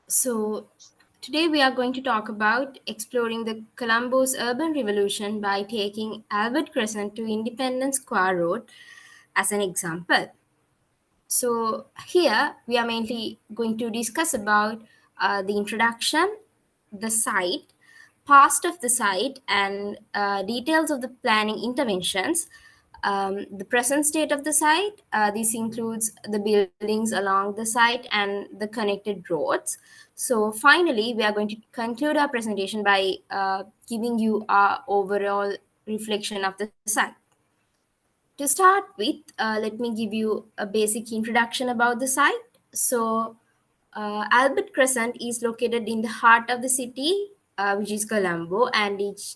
So, today we are going to talk about exploring the Colombo's urban revolution by taking Albert Crescent to Independence Square Road as an example. So, here we are mainly going to discuss about the introduction, the site, past of the site, and details of the planning interventions. The present state of the site. This includes the buildings along the site and the connected roads. So, finally, we are going to conclude our presentation by giving you our overall reflection of the site. To start with, let me give you a basic introduction about the site. So, Albert Crescent is located in the heart of the city, which is Colombo, and it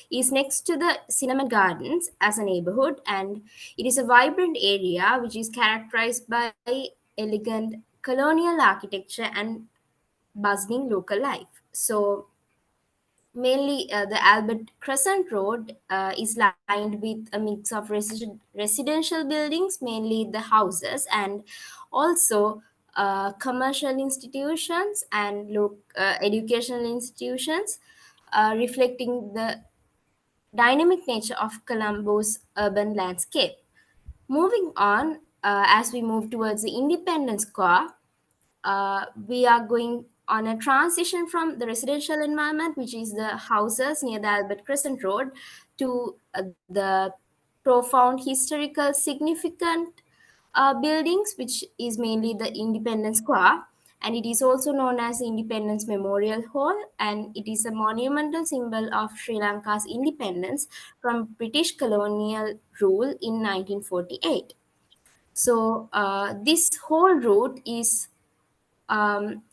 is next to the Cinema Gardens as a neighborhood, and it is a vibrant area which is characterized by elegant colonial architecture and bustling local life. So, mainly, the Albert Crescent Road is lined with a mix of residential buildings, mainly the houses, and also commercial institutions and educational institutions, reflecting the dynamic nature of Colombo's urban landscape. Moving on, as we move towards the Independence Square, we are going on a transition from the residential environment, which is the houses near the Albert Crescent Road, to the profound historical significant buildings, which is mainly the Independence Square. And it is also known as the Independence Memorial Hall, and it is a monumental symbol of Sri Lanka's independence from British colonial rule in 1948. So, this whole route is um,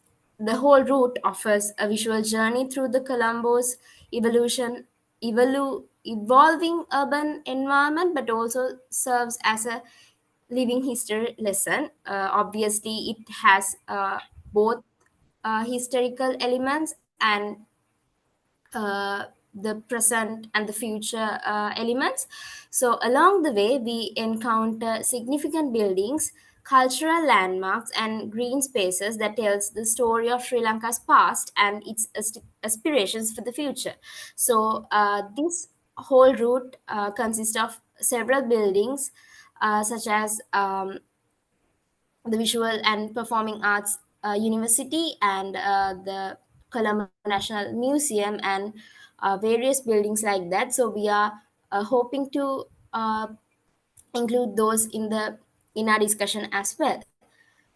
the whole route offers a visual journey through the Colombo's evolving urban environment, but also serves as a living history lesson. Obviously, it has both historical elements and the present and the future elements. So, along the way, we encounter significant buildings, cultural landmarks, and green spaces that tells the story of Sri Lanka's past and its aspirations for the future. So, this whole route consists of several buildings, such as the Visual and Performing Arts University and the Colombo National Museum and various buildings like that. So we are hoping to include those in our discussion as well.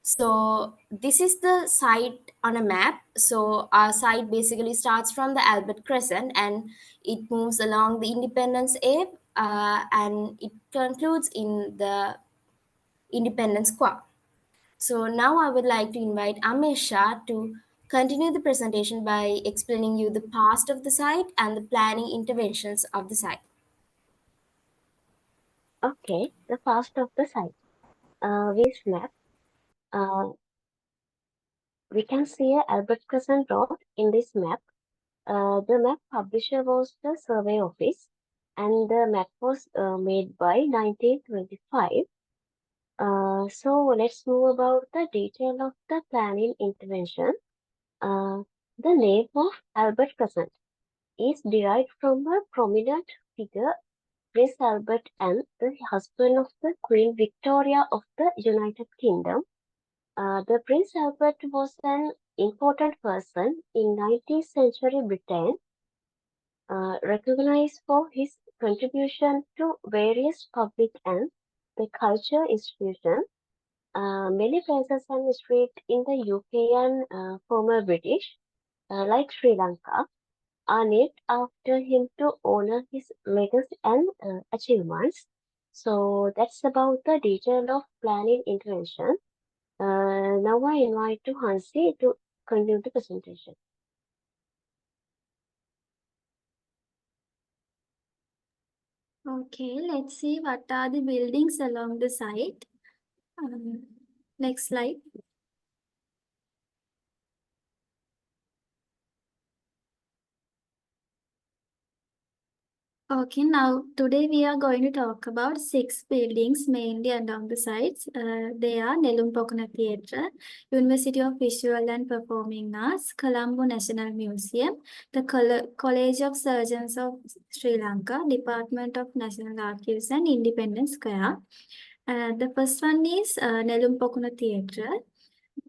So this is the site on a map. So our site basically starts from the Albert Crescent and it moves along the Independence Ave and it concludes in the Independence Square. So now I would like to invite Amesha to continue the presentation by explaining you the past of the site and the planning interventions of the site. Okay, the past of the site. With map, uh, we can see a Albert Crescent Road in this map. The map publisher was the Survey Office, and the map was made by 1925. So let's move about the detail of the planning intervention. Uh, the name of Albert Crescent is derived from a prominent figure, Prince Albert and the husband of the Queen Victoria of the United Kingdom. The Prince Albert was an important person in 19th century Britain, recognized for his contribution to various public and the culture institutions. Many places and streets in the UK and former British, like Sri Lanka, are named after him to honor his legacy and achievements. So that's about the detail of planning intervention. Now I invite to Hansi to continue the presentation. Okay, let's see what are the buildings along the site. Um, Next slide. Okay, now today we are going to talk about six buildings mainly along the sides. They are Nelumpokana Theatre, University of Visual and Performing Arts, Colombo National Museum, the College of Surgeons of Sri Lanka, Department of National Archives and Independence Square. The first one is Nelumpokana Theatre.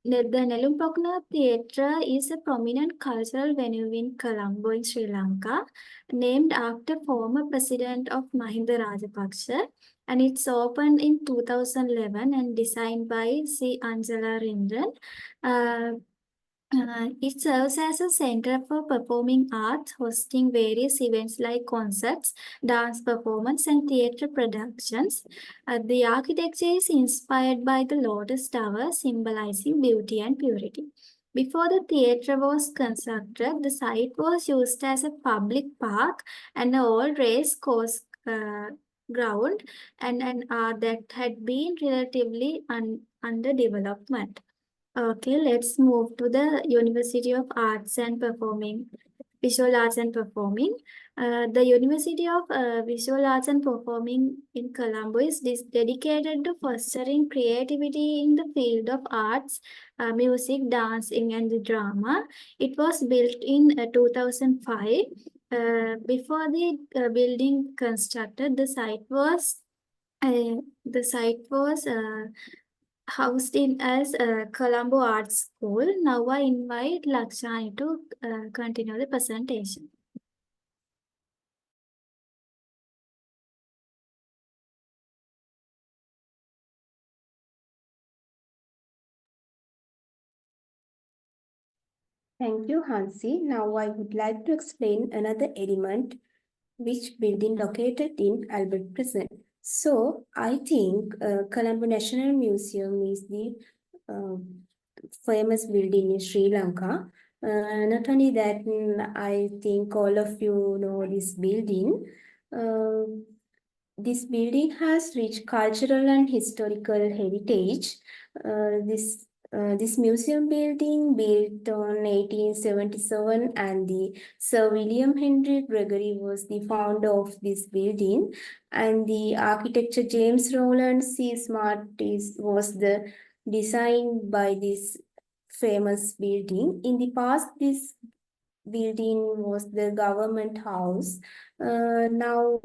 The Nelumpokana Theatre is a prominent cultural venue in Colombo in Sri Lanka, named after former president of Mahinda Rajapaksa, and it's opened in 2011 and designed by C. Angela Rindran. Uh, it serves as a center for performing arts, hosting various events like concerts, dance performance, and theatre productions. The architecture is inspired by the Lotus Tower, symbolizing beauty and purity. Before the theatre was constructed, the site was used as a public park and an old race course ground, and that had been relatively under development. Okay, let's move to the University of Arts and Performing, Visual Arts and Performing. The University of Visual Arts and Performing in Colombo is dedicated to fostering creativity in the field of arts, music, dancing, and the drama. It was built in 2005. Before the building constructed, uh, the site was housed in as Colombo Art School. Now I invite Lakshani to continue the presentation. Thank you, Hansi. Now I would like to explain another element which building located in Albert Prison. So I think Colombo National Museum is the uh, famous building in Sri Lanka. Not only that, I think all of you know this building. Uh, this building has rich cultural and historical heritage. This museum building built on 1877 and the Sir William Henry Gregory was the founder of this building and the architecture James Rowland C. Smart was the design by this famous building. In the past, this building was the government house. Now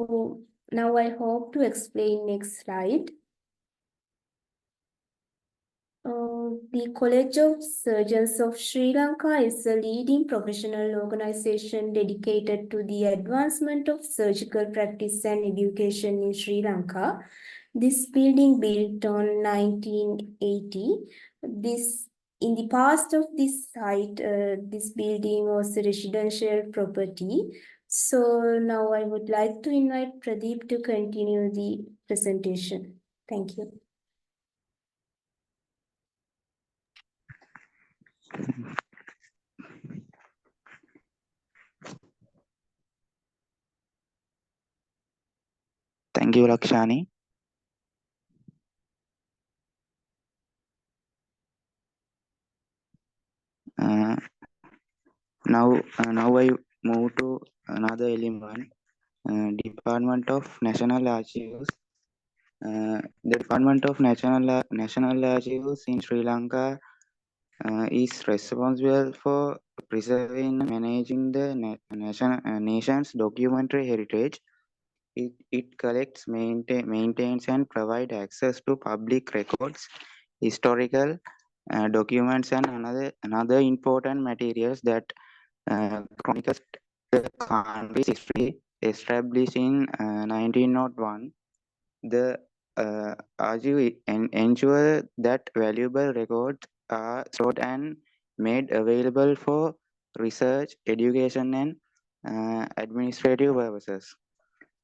I hope to explain next slide. The College of Surgeons of Sri Lanka is a leading professional organization dedicated to the advancement of surgical practice and education in Sri Lanka. This building built on 1980. In the past of this site, this building was a residential property. So now I would like to invite Pradeep to continue the presentation. Thank you. Thank you, Lakshani. Uh, now I move to another element, Department of National Archives. The Department of National Archives in Sri Lanka is responsible for preserving and managing the nation's documentary heritage. It collects, maintains, and provides access to public records, historical documents, and another important materials that chronicles the country's history. Established in 1901, the archive ensure that valuable records are stored and made available for research, education, and administrative purposes.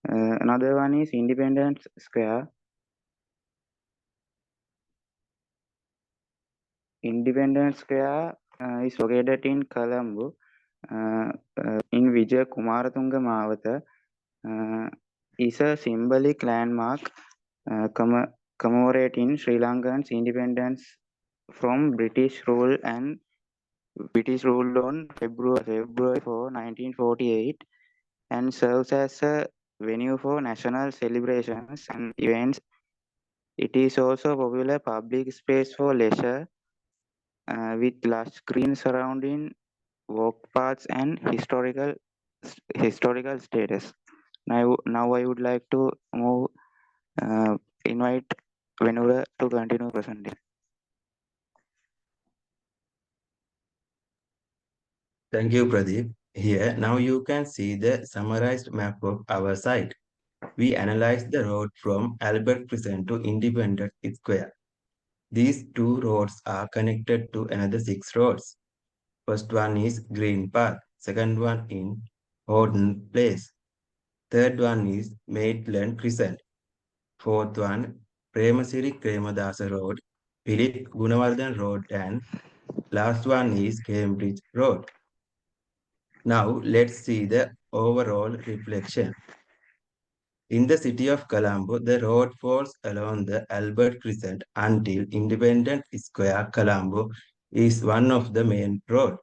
Another one is Independence Square. Independence Square is located in Colombo, in Vijay Kumaratunga Mawatha, is a symbolic landmark commemorating Sri Lankan's independence from British rule on February 4, 1948, and serves as a venue for national celebrations and events. It is also a popular public space for leisure with lush green surrounding walk paths and historical status. Now I would like to invite Venura to continue presenting. Thank you, Pradeep. Here, now you can see the summarized map of our site. We analyzed the road from Albert Crescent to Independence Square. These two roads are connected to another 6 roads. First one is Green Path, second one in Horton Place, third one is Maitland Crescent, fourth one Premasiri Kremadasa Road, Philip Gunawardhan Road, and last one is Cambridge Road. Now let's see the overall reflection. In the city of Colombo, the road falls along the Albert Crescent until Independence Square. Colombo is one of the main roads.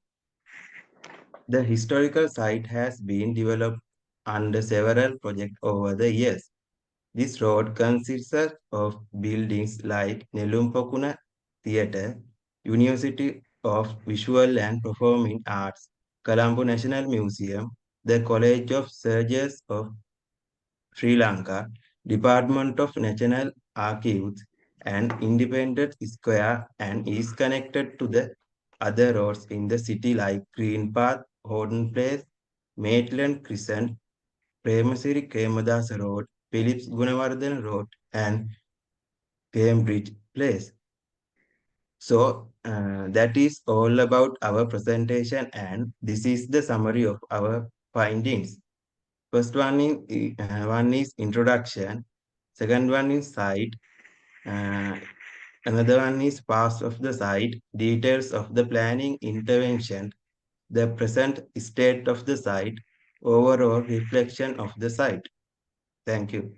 The historical site has been developed under several projects over the years. This road consists of buildings like Nelumpokuna Theatre, University of Visual and Performing Arts, Colombo National Museum, the College of Surgeons of Sri Lanka, Department of National Archives, and Independence Square, and is connected to the other roads in the city like Green Path, Horton Place, Maitland Crescent, Premasiri Kemadasa Road, Phillips Gunawardhan Road, and Cambridge Place. So that is all about our presentation, and this is the summary of our findings. First one is introduction. Second one is site. Uh, Another one is past of the site, details of the planning intervention, the present state of the site, overall reflection of the site. Thank you.